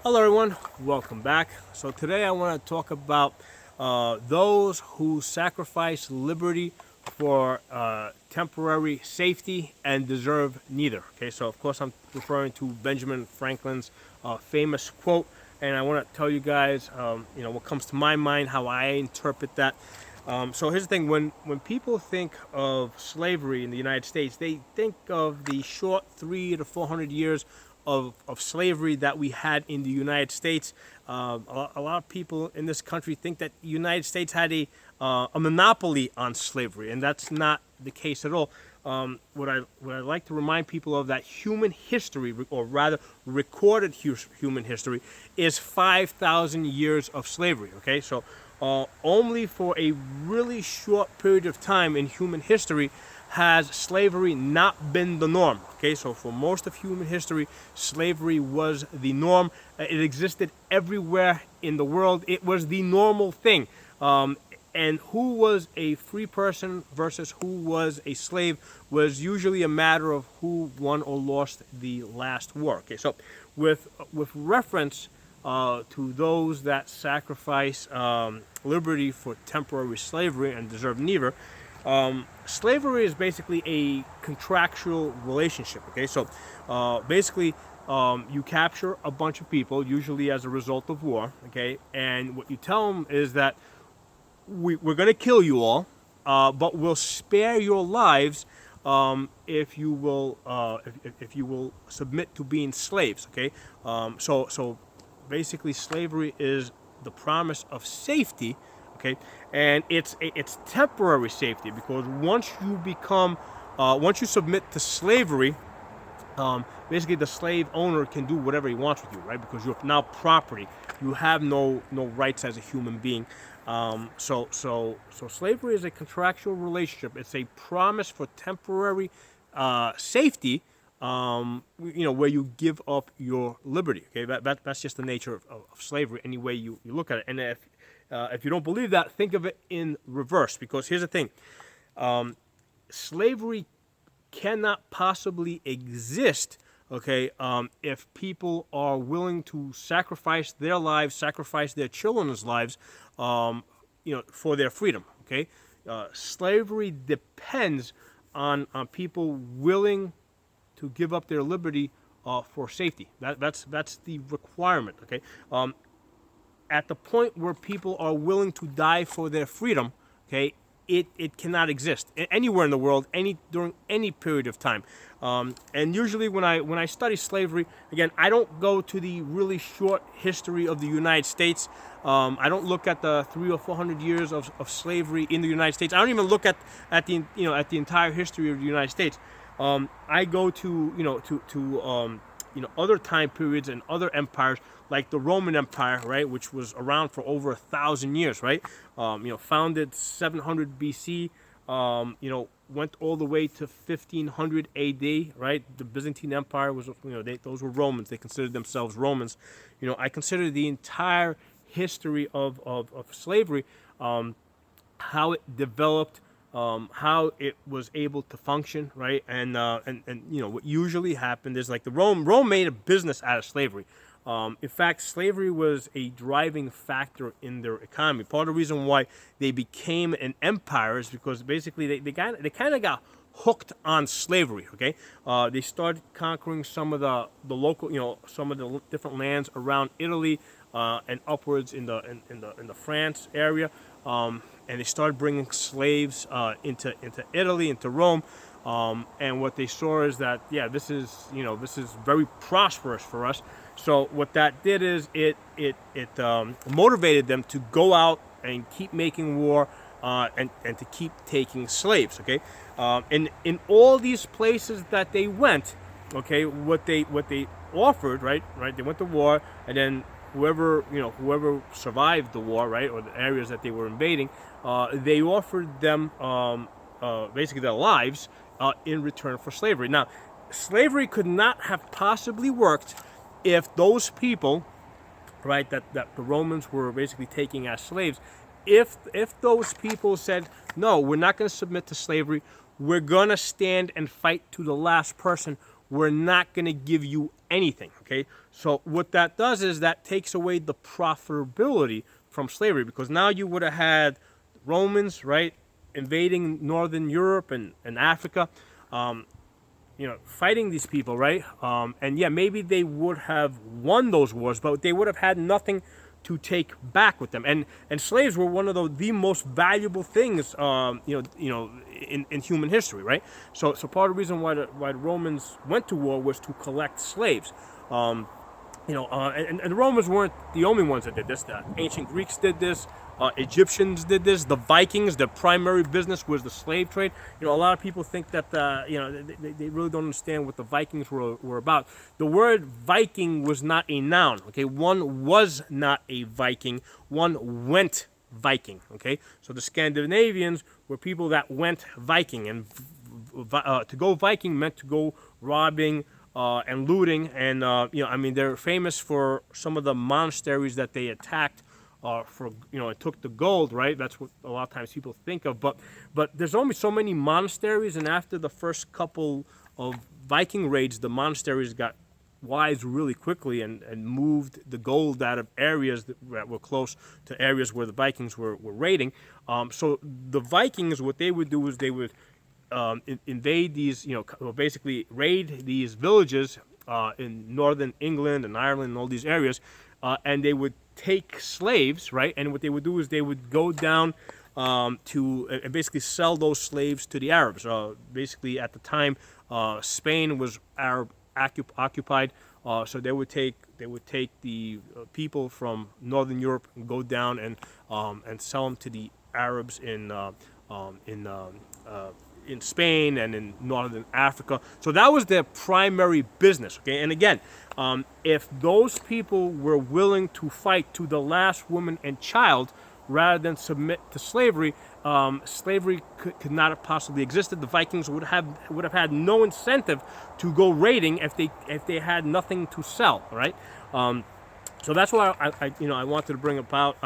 Hello everyone, welcome back. So today I want to talk about those who sacrifice liberty for temporary safety and deserve neither. Okay, so of course I'm referring to Benjamin Franklin's famous quote, and I want to tell you guys, what comes to my mind, how I interpret that. So here's the thing: when people think of slavery in the United States, they think of the short 300 to 400 years of slavery that we had in the United States. A lot of people in this country think that the United States had a monopoly on slavery, and that's not the case at all. What I like to remind people of that human history, or rather recorded human history, is 5,000 years of slavery. Okay, so only for a really short period of time in human history has slavery not been the norm. Okay, so for most of human history, slavery was the norm. It existed everywhere in the world. It was the normal thing. And who was a free person versus who was a slave was usually a matter of who won or lost the last war. Okay, so with reference to those that sacrifice liberty for temporary slavery and deserve neither, slavery is basically a contractual relationship. Okay, so basically, you capture a bunch of people, usually as a result of war. Okay, and what you tell them is that we're going to kill you all, but we'll spare your lives if you will if you will submit to being slaves. Okay, so basically, slavery is the promise of safety. Okay, and it's temporary safety, because once you submit to slavery, basically the slave owner can do whatever he wants with you, right? Because you're now property. You have no rights as a human being. So slavery is a contractual relationship. It's a promise for temporary safety. Where you give up your liberty. Okay, that's just the nature of slavery. Any way you look at it, and if you don't believe that, think of it in reverse. Because here's the thing: slavery cannot possibly exist, okay, if people are willing to sacrifice their lives, sacrifice their children's lives, for their freedom. Okay, slavery depends on people willing to give up their liberty for safety. That's the requirement. Okay, at the point where people are willing to die for their freedom, okay, it cannot exist anywhere in the world, during any period of time. And usually when I study slavery, again, I don't go to the really short history of the United States. I don't look at the 300 or 400 years of slavery in the United States. I don't even look at the entire history of the United States. I go to other time periods and other empires, like the Roman Empire, right, which was around for over 1,000 years, right? Founded 700 BC, went all the way to 1500 AD, right? The Byzantine Empire was, those were Romans. They considered themselves Romans. I consider the entire history of slavery, how it developed, how it was able to function, right? And what usually happened is, like, Rome made a business out of slavery. In fact, slavery was a driving factor in their economy. Part of the reason why they became an empire is because basically they kind of got hooked on slavery. Okay, they started conquering some of the local, some of the different lands around Italy, and upwards in the France area. And they started bringing slaves into Italy, into Rome, and what they saw is that, this is very prosperous for us. So what that did is it motivated them to go out and keep making war, and to keep taking slaves. Okay, and in all these places that they went, okay, what they offered, right, they went to war, and then whoever survived the war, right, or the areas that they were invading, they offered them basically their lives in return for slavery. Now, slavery could not have possibly worked if those people, right, that the Romans were basically taking as slaves, if those people said, no, we're not going to submit to slavery, we're going to stand and fight to the last person, we're not going to give you anything. Okay, so what that does is that takes away the profitability from slavery, because now you would have had Romans, right, invading Northern Europe and Africa, fighting these people, right? And yeah, maybe they would have won those wars, but they would have had nothing to take back with them. And slaves were one of the most valuable things, in human history, right? So part of the reason why the Romans went to war was to collect slaves. And the Romans weren't the only ones that did this. The ancient Greeks did this. Egyptians did this. The Vikings, their primary business was the slave trade. A lot of people think that they really don't understand what the Vikings were about. The word Viking was not a noun. Okay, one was not a Viking. One went Viking. Okay, so the Scandinavians were people that went Viking, and to go Viking meant to go robbing and looting, and they're famous for some of the monasteries that they attacked. It took the gold, right? That's what a lot of times people think of. But there's only so many monasteries, and after the first couple of Viking raids, the monasteries got wise really quickly and moved the gold out of areas that were close to areas where the Vikings were raiding. So the Vikings, what they would do is they would invade these, basically raid these villages in northern England and Ireland and all these areas, and they would take slaves, right? And what they would do is they would go down to basically sell those slaves to the Arabs. Basically, at the time, Spain was Arab occupied, so they would take the people from Northern Europe and go down and sell them to the Arabs in Spain and in Northern Africa. So that was their primary business. Okay, and again, if those people were willing to fight to the last woman and child rather than submit to slavery, slavery could not have possibly existed. The Vikings would have had no incentive to go raiding if they had nothing to sell. Right. So that's why I wanted to bring about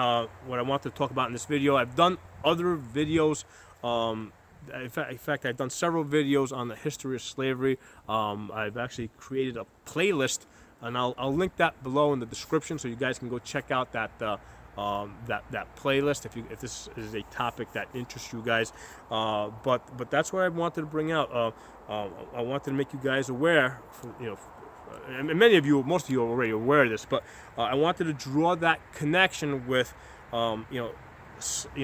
what I wanted to talk about in this video. I've done other videos. In fact, I've done several videos on the history of slavery. I've actually created a playlist, and I'll link that below in the description, so you guys can go check out that playlist if this is a topic that interests you guys. But that's what I wanted to bring out. I wanted to make you guys aware. And many of you, most of you are already aware of this, but I wanted to draw that connection with,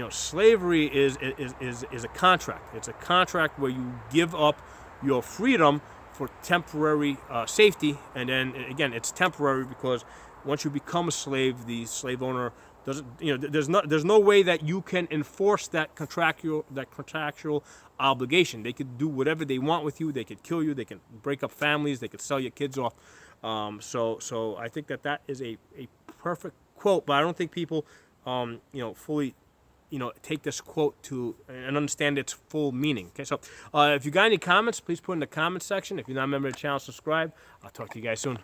slavery is a contract. It's a contract where you give up your freedom for temporary safety, and then again, it's temporary because once you become a slave, the slave owner doesn't. There's no way that you can enforce that contractual obligation. They could do whatever they want with you. They could kill you. They can break up families. They could sell your kids off. So I think that is a perfect quote, but I don't think people fully take this quote to and understand its full meaning. Okay, so if you got any comments, please put in the comment section. If you're not a member of the channel, subscribe. I'll talk to you guys soon.